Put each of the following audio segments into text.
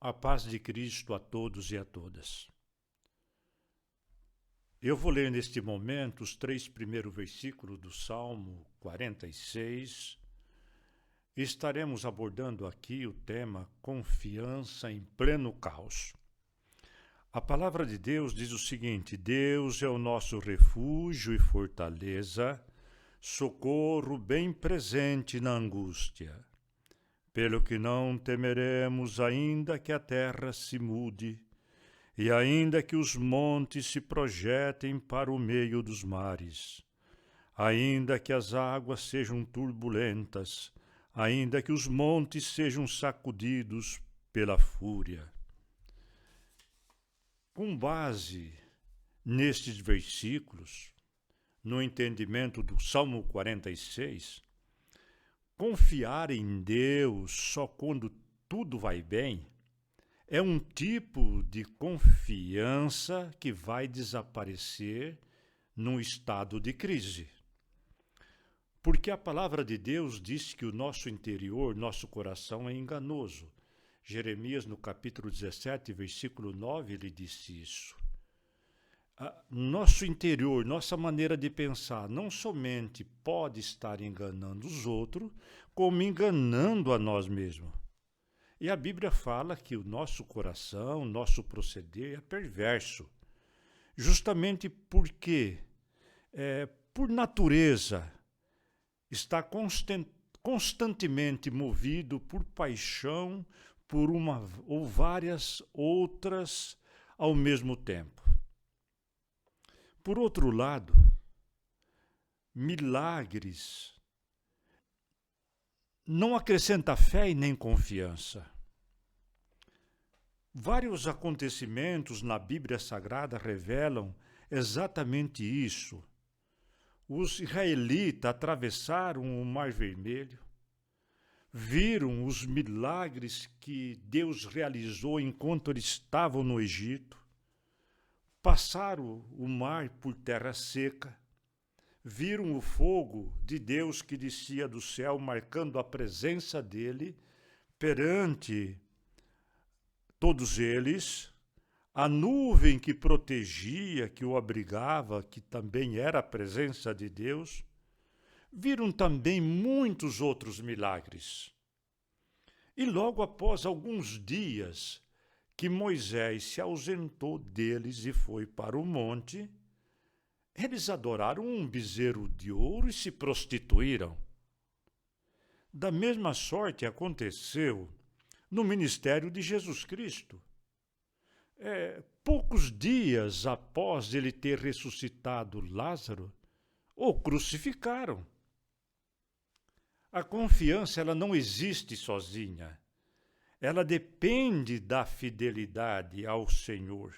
A paz de Cristo a todos e a todas. Eu vou ler neste momento os 3 primeiros versículos do Salmo 46. Estaremos abordando aqui o tema confiança em pleno caos. A palavra de Deus diz o seguinte: Deus é o nosso refúgio e fortaleza, socorro bem presente na angústia. Pelo que não temeremos, ainda que a terra se mude, e ainda que os montes se projetem para o meio dos mares, ainda que as águas sejam turbulentas, ainda que os montes sejam sacudidos pela fúria. Com base nestes versículos, no entendimento do Salmo 46, confiar em Deus só quando tudo vai bem é um tipo de confiança que vai desaparecer num estado de crise. Porque a palavra de Deus diz que o nosso interior, nosso coração é enganoso. Jeremias, no capítulo 17, versículo 9, ele disse isso. Nosso interior, nossa maneira de pensar, não somente pode estar enganando os outros, como enganando a nós mesmos. E a Bíblia fala que o nosso coração, nosso proceder é perverso, justamente porque, por natureza, está constantemente movido por paixão, por uma ou várias outras ao mesmo tempo. Por outro lado, milagres não acrescenta fé e nem confiança. Vários acontecimentos na Bíblia Sagrada revelam exatamente isso. Os israelitas atravessaram o Mar Vermelho, viram os milagres que Deus realizou enquanto eles estavam no Egito, passaram o mar por terra seca, viram o fogo de Deus que descia do céu, marcando a presença dele perante todos eles, a nuvem que protegia, que o abrigava, que também era a presença de Deus. Viram também muitos outros milagres. E logo após alguns dias que Moisés se ausentou deles e foi para o monte, eles adoraram um bezerro de ouro e se prostituíram. Da mesma sorte aconteceu no ministério de Jesus Cristo. Poucos dias após ele ter ressuscitado Lázaro, o crucificaram. A confiança, ela não existe sozinha. Ela depende da fidelidade ao Senhor.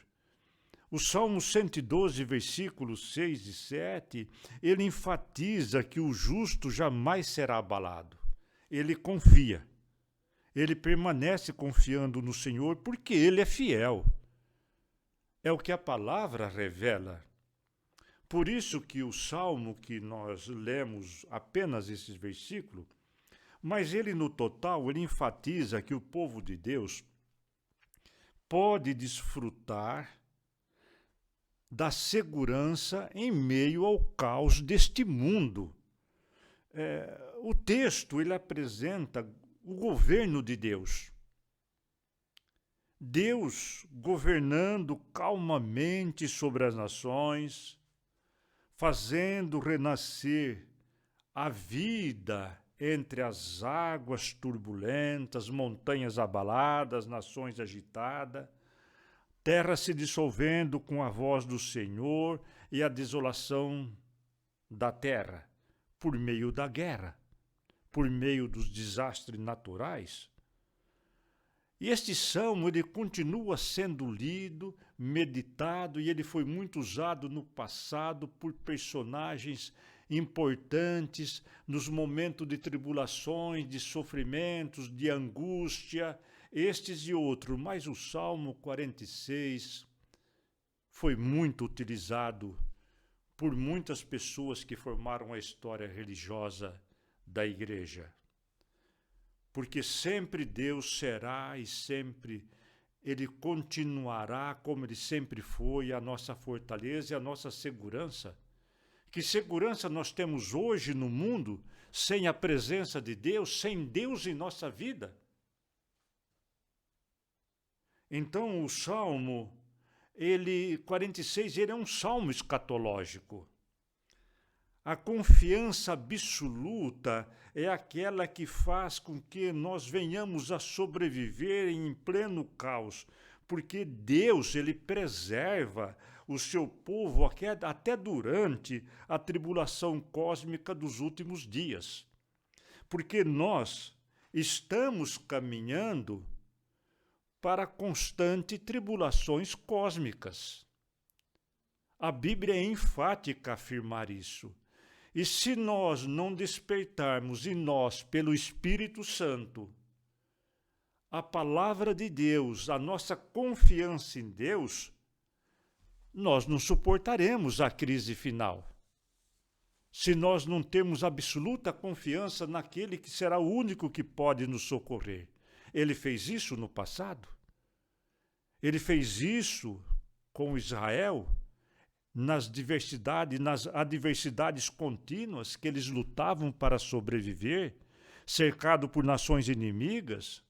O Salmo 112, versículos 6 e 7, ele enfatiza que o justo jamais será abalado. Ele confia. Ele permanece confiando no Senhor porque ele é fiel. É o que a palavra revela. Por isso que o Salmo que nós lemos apenas esses versículos, mas ele no total, ele enfatiza que o povo de Deus pode desfrutar da segurança em meio ao caos deste mundo. O texto, ele apresenta o governo de Deus. Deus governando calmamente sobre as nações, fazendo renascer a vida entre as águas turbulentas, montanhas abaladas, nações agitadas, terra se dissolvendo com a voz do Senhor e a desolação da terra, por meio da guerra, por meio dos desastres naturais. E este salmo, ele continua sendo lido, meditado, e ele foi muito usado no passado por personagens importantes nos momentos de tribulações, de sofrimentos, de angústia, estes e outros. Mas o Salmo 46 foi muito utilizado por muitas pessoas que formaram a história religiosa da igreja. Porque sempre Deus será e sempre ele continuará como ele sempre foi, a nossa fortaleza e a nossa segurança. Que segurança nós temos hoje no mundo sem a presença de Deus, sem Deus em nossa vida? Então o Salmo 46, ele é um salmo escatológico. A confiança absoluta é aquela que faz com que nós venhamos a sobreviver em pleno caos, porque Deus, ele preserva o seu povo até durante a tribulação cósmica dos últimos dias. Porque nós estamos caminhando para constantes tribulações cósmicas. A Bíblia é enfática a afirmar isso. E se nós não despertarmos em nós, pelo Espírito Santo, a palavra de Deus, a nossa confiança em Deus, nós não suportaremos a crise final. Se nós não temos absoluta confiança naquele que será o único que pode nos socorrer. Ele fez isso no passado. Ele fez isso com Israel, nas adversidades contínuas que eles lutavam para sobreviver, cercado por nações inimigas.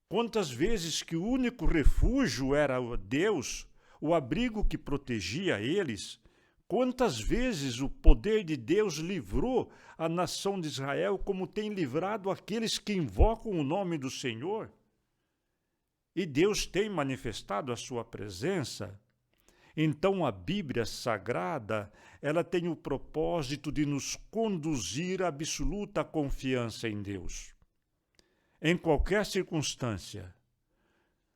Quantas vezes que o único refúgio era Deus, o abrigo que protegia eles. Quantas vezes o poder de Deus livrou a nação de Israel, como tem livrado aqueles que invocam o nome do Senhor. E Deus tem manifestado a sua presença. Então a Bíblia Sagrada, ela tem o propósito de nos conduzir à absoluta confiança em Deus. Em qualquer circunstância,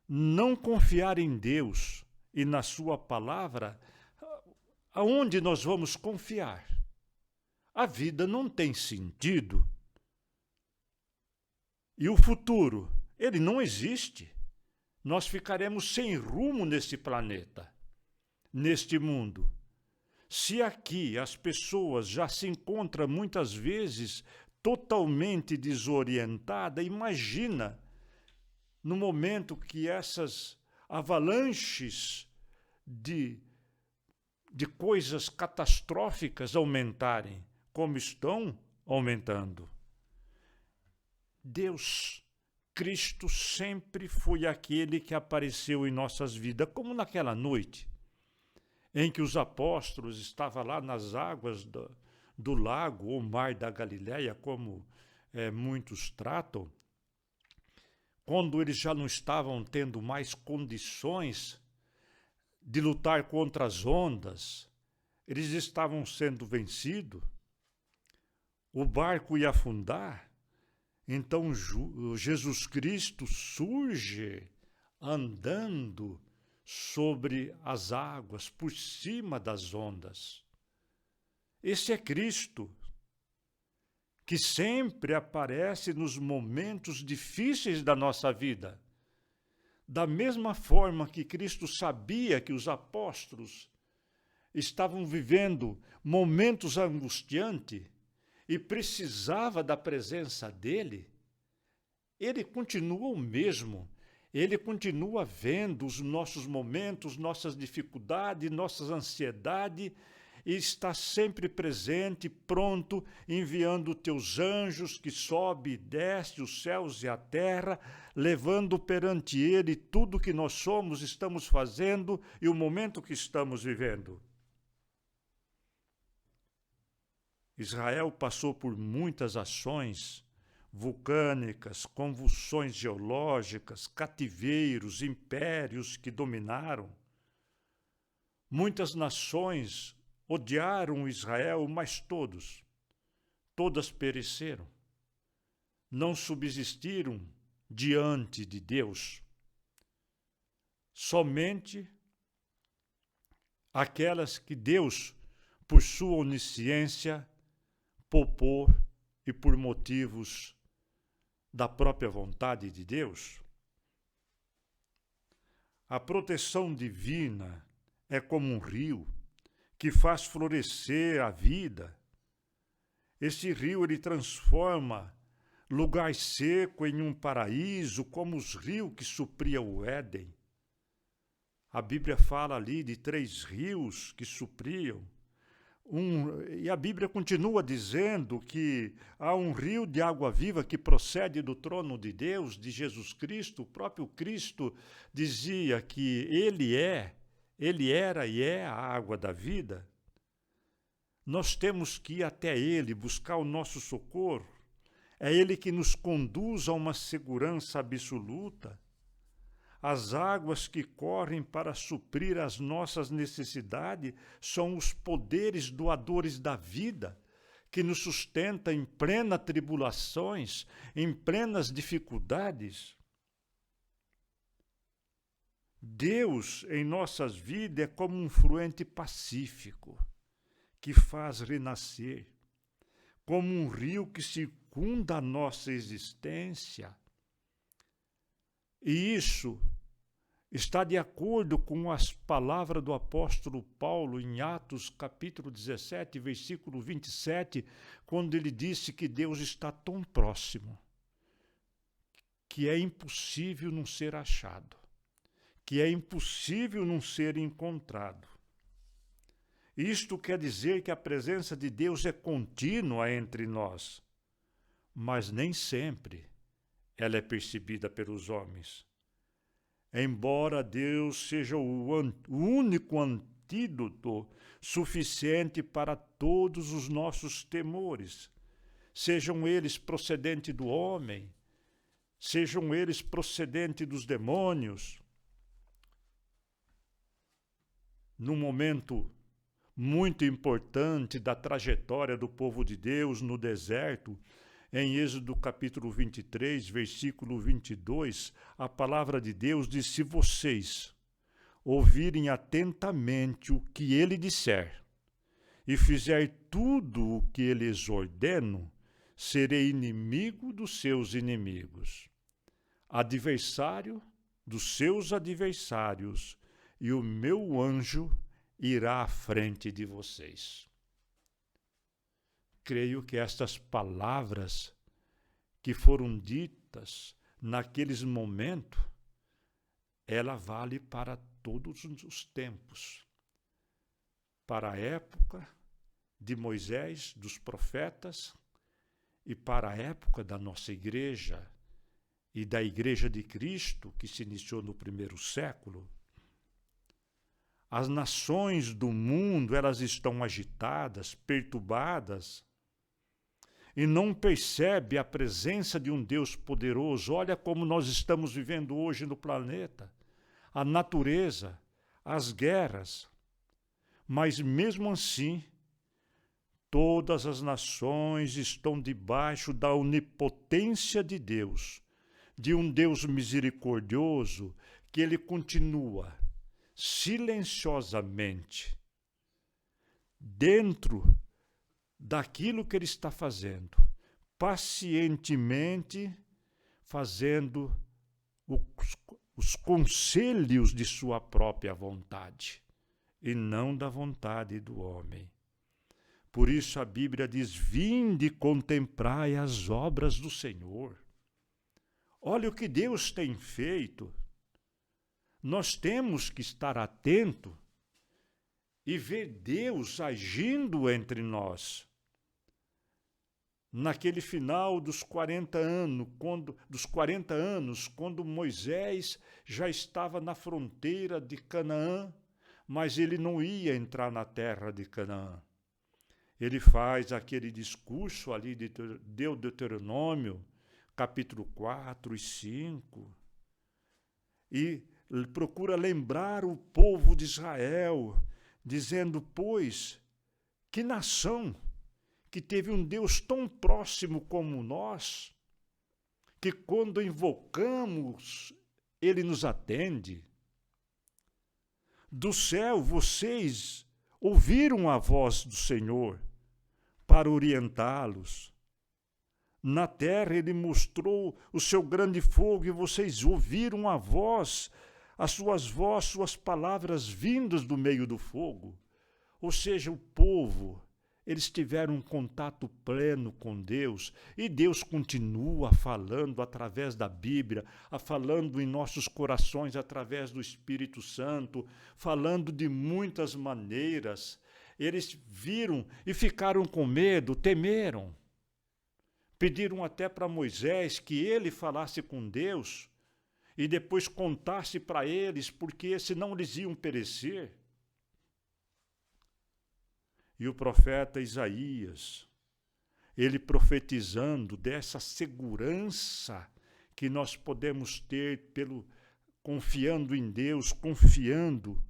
não confiar em Deus e na sua palavra, aonde nós vamos confiar? A vida não tem sentido. E o futuro, ele não existe. Nós ficaremos sem rumo nesse planeta. Neste mundo. Se aqui as pessoas já se encontram muitas vezes totalmente desorientadas, imagina no momento que essas avalanches de coisas catastróficas aumentarem, como estão aumentando. Deus, Cristo sempre foi aquele que apareceu em nossas vidas, como naquela noite em que os apóstolos estavam lá nas águas do lago ou mar da Galileia, como muitos tratam, quando eles já não estavam tendo mais condições de lutar contra as ondas, eles estavam sendo vencidos, o barco ia afundar, então Jesus Cristo surge andando sobre as águas, por cima das ondas. Esse é Cristo, que sempre aparece nos momentos difíceis da nossa vida. Da mesma forma que Cristo sabia que os apóstolos estavam vivendo momentos angustiantes e precisava da presença dele, ele continua o mesmo. Ele continua vendo os nossos momentos, nossas dificuldades, nossas ansiedades, e está sempre presente, pronto, enviando teus anjos que sobe e desce os céus e a terra, levando perante ele tudo que nós somos, estamos fazendo e o momento que estamos vivendo. Israel passou por muitas ações vulcânicas, convulsões geológicas, cativeiros, impérios que dominaram. Muitas nações odiaram Israel, mas todas pereceram. Não subsistiram diante de Deus. Somente aquelas que Deus, por sua onisciência, poupou e por motivos da própria vontade de Deus. A proteção divina é como um rio que faz florescer a vida. Esse rio, ele transforma lugar seco em um paraíso, como os rios que supriam o Éden. A Bíblia fala ali de 3 rios que supriam. E a Bíblia continua dizendo que há um rio de água viva que procede do trono de Deus, de Jesus Cristo. O próprio Cristo dizia que Ele era e é a água da vida. Nós temos que ir até Ele, buscar o nosso socorro. É Ele que nos conduz a uma segurança absoluta. As águas que correm para suprir as nossas necessidades são os poderes doadores da vida, que nos sustenta em plenas tribulações, em plenas dificuldades. Deus em nossas vidas é como um fluente pacífico, que faz renascer, como um rio que circunda a nossa existência. E isso está de acordo com as palavras do apóstolo Paulo em Atos capítulo 17, versículo 27, quando ele disse que Deus está tão próximo, que é impossível não ser achado, que é impossível não ser encontrado. Isto quer dizer que a presença de Deus é contínua entre nós, mas nem sempre ela é percebida pelos homens. Embora Deus seja o único antídoto suficiente para todos os nossos temores, sejam eles procedentes do homem, sejam eles procedentes dos demônios. Num momento muito importante da trajetória do povo de Deus no deserto, em Êxodo capítulo 23, versículo 22, a palavra de Deus diz: se vocês ouvirem atentamente o que ele disser e fizer tudo o que eu lhes ordeno, serei inimigo dos seus inimigos, adversário dos seus adversários, e o meu anjo irá à frente de vocês. Creio que estas palavras que foram ditas naqueles momentos, ela vale para todos os tempos. Para a época de Moisés, dos profetas, e para a época da nossa igreja e da Igreja de Cristo, que se iniciou no 1º século. As nações do mundo, elas estão agitadas, perturbadas, e não percebe a presença de um Deus poderoso. Olha como nós estamos vivendo hoje no planeta, a natureza, as guerras. Mas mesmo assim, todas as nações estão debaixo da onipotência de Deus, de um Deus misericordioso, que ele continua silenciosamente, dentro daquilo que ele está fazendo, pacientemente fazendo os conselhos de sua própria vontade, e não da vontade do homem. Por isso a Bíblia diz: vinde e contemplai as obras do Senhor. Olha o que Deus tem feito. Nós temos que estar atentos e ver Deus agindo entre nós. Naquele final dos 40 anos, quando Moisés já estava na fronteira de Canaã, mas ele não ia entrar na terra de Canaã. Ele faz aquele discurso ali de Deuteronômio, capítulo 4 e 5, e procura lembrar o povo de Israel, dizendo: pois, que nação que teve um Deus tão próximo como nós, que quando invocamos, ele nos atende. Do céu vocês ouviram a voz do Senhor para orientá-los. Na terra ele mostrou o seu grande fogo e vocês ouviram a voz, suas palavras vindas do meio do fogo. Ou seja, o povo eles tiveram um contato pleno com Deus, e Deus continua falando através da Bíblia, falando em nossos corações através do Espírito Santo, falando de muitas maneiras. Eles viram e ficaram com medo, temeram. Pediram até para Moisés que ele falasse com Deus e depois contasse para eles, porque senão eles iam perecer. E o profeta Isaías, ele profetizando dessa segurança que nós podemos ter confiando em Deus, confiando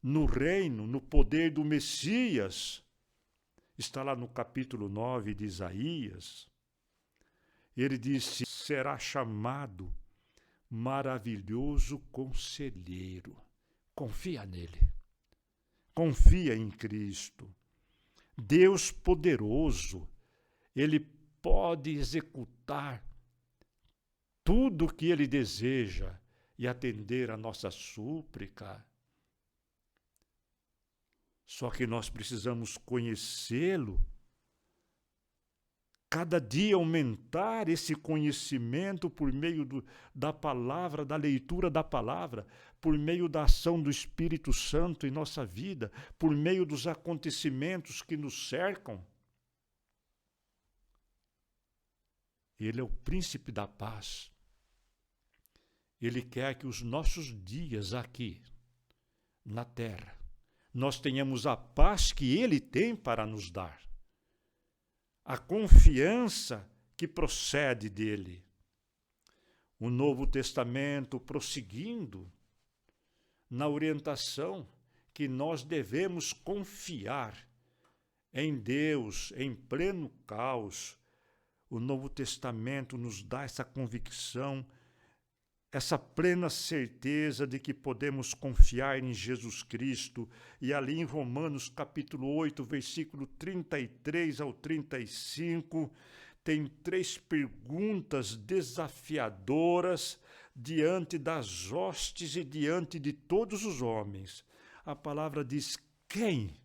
no reino, no poder do Messias. Está lá no capítulo 9 de Isaías. Ele disse: será chamado maravilhoso conselheiro. Confia nele. Confia em Cristo. Deus poderoso, ele pode executar tudo o que ele deseja e atender a nossa súplica. Só que nós precisamos conhecê-lo, cada dia aumentar esse conhecimento por meio da palavra, da leitura da palavra, por meio da ação do Espírito Santo em nossa vida, por meio dos acontecimentos que nos cercam. Ele é o príncipe da paz. Ele quer que os nossos dias aqui, na terra, nós tenhamos a paz que ele tem para nos dar. A confiança que procede dele. O Novo Testamento prosseguindo na orientação que nós devemos confiar em Deus em pleno caos. O Novo Testamento nos dá essa convicção, essa plena certeza de que podemos confiar em Jesus Cristo. E ali em Romanos capítulo 8, versículo 33 ao 35, tem 3 perguntas desafiadoras diante das hostes e diante de todos os homens. A palavra diz: quem?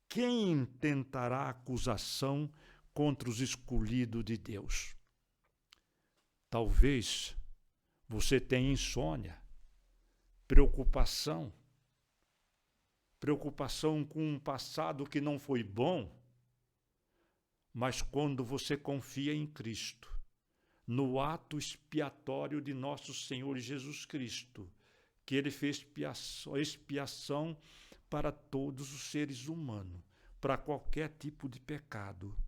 Quem intentará acusação contra os escolhidos de Deus? Talvez você tenha insônia, preocupação com um passado que não foi bom, mas quando você confia em Cristo, no ato expiatório de nosso Senhor Jesus Cristo, que ele fez expiação para todos os seres humanos, para qualquer tipo de pecado,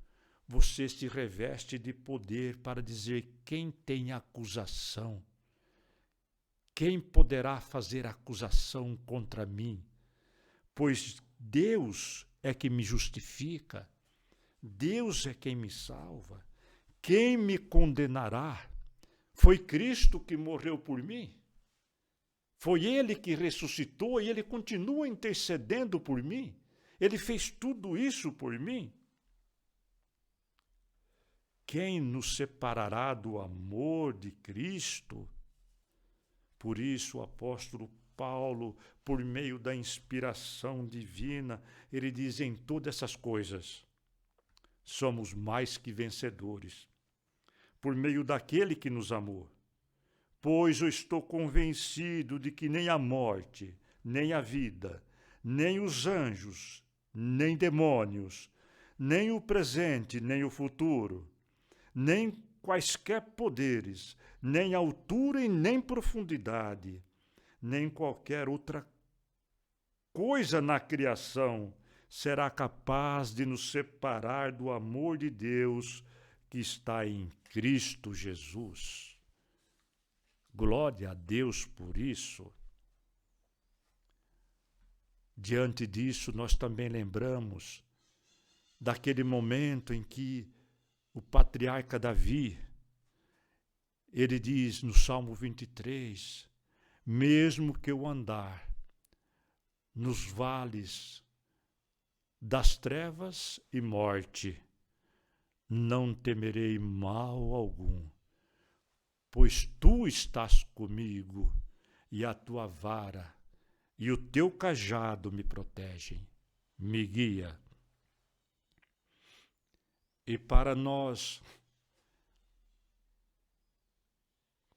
você se reveste de poder para dizer: quem tem acusação? Quem poderá fazer acusação contra mim? Pois Deus é que me justifica, Deus é quem me salva. Quem me condenará? Foi Cristo que morreu por mim. Foi Ele que ressuscitou e Ele continua intercedendo por mim. Ele fez tudo isso por mim. Quem nos separará do amor de Cristo? Por isso o apóstolo Paulo, por meio da inspiração divina, ele diz: em todas essas coisas somos mais que vencedores, por meio daquele que nos amou. Pois eu estou convencido de que nem a morte, nem a vida, nem os anjos, nem demônios, nem o presente, nem o futuro, nem quaisquer poderes, nem altura e nem profundidade, nem qualquer outra coisa na criação será capaz de nos separar do amor de Deus que está em Cristo Jesus. Glória a Deus por isso. Diante disso, nós também lembramos daquele momento em que o patriarca Davi, ele diz no Salmo 23, mesmo que eu andar nos vales das trevas e morte, não temerei mal algum, pois tu estás comigo, e a tua vara e o teu cajado me protegem, me guia. E para nós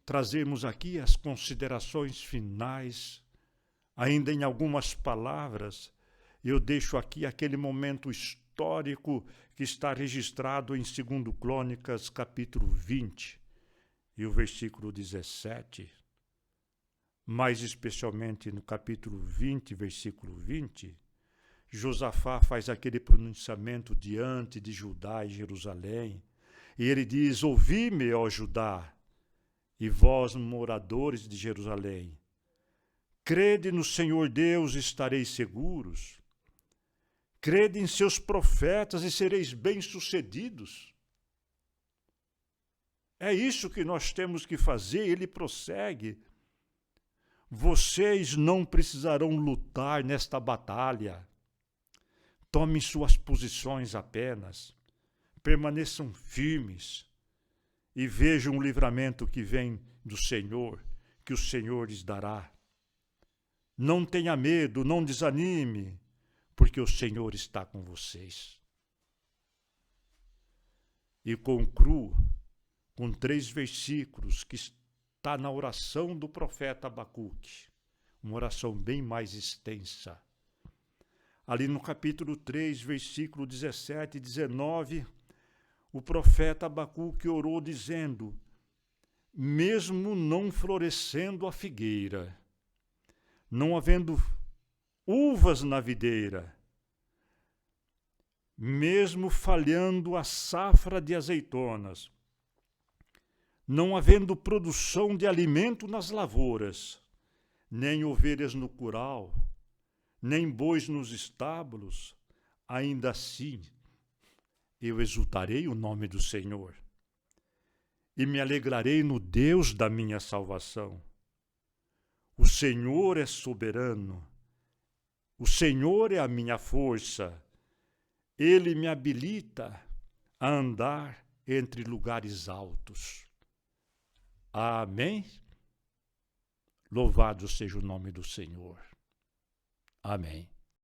trazermos aqui as considerações finais, ainda em algumas palavras, eu deixo aqui aquele momento histórico que está registrado em 2 Crônicas, capítulo 20, e o versículo 17. Mais especialmente no capítulo 20, versículo 20, Josafá faz aquele pronunciamento diante de Judá e Jerusalém, e ele diz: ouvi-me, ó Judá, e vós, moradores de Jerusalém, crede no Senhor Deus e estareis seguros. Crede em seus profetas e sereis bem-sucedidos. É isso que nós temos que fazer. Ele prossegue: vocês não precisarão lutar nesta batalha. Tomem suas posições apenas. Permaneçam firmes e vejam o livramento que vem do Senhor, que o Senhor lhes dará. Não tenha medo, não desanime, porque o Senhor está com vocês. E concluo com 3 versículos que está na oração do profeta Abacuque, uma oração bem mais extensa. Ali no capítulo 3, versículo 17 e 19, o profeta Abacuque orou dizendo: mesmo não florescendo a figueira, não havendo uvas na videira, mesmo falhando a safra de azeitonas, não havendo produção de alimento nas lavouras, nem ovelhas no curral, nem bois nos estábulos, ainda assim eu exultarei o nome do Senhor e me alegrarei no Deus da minha salvação. O Senhor é soberano, o Senhor é a minha força, Ele me habilita a andar entre lugares altos. Amém? Louvado seja o nome do Senhor. Amém.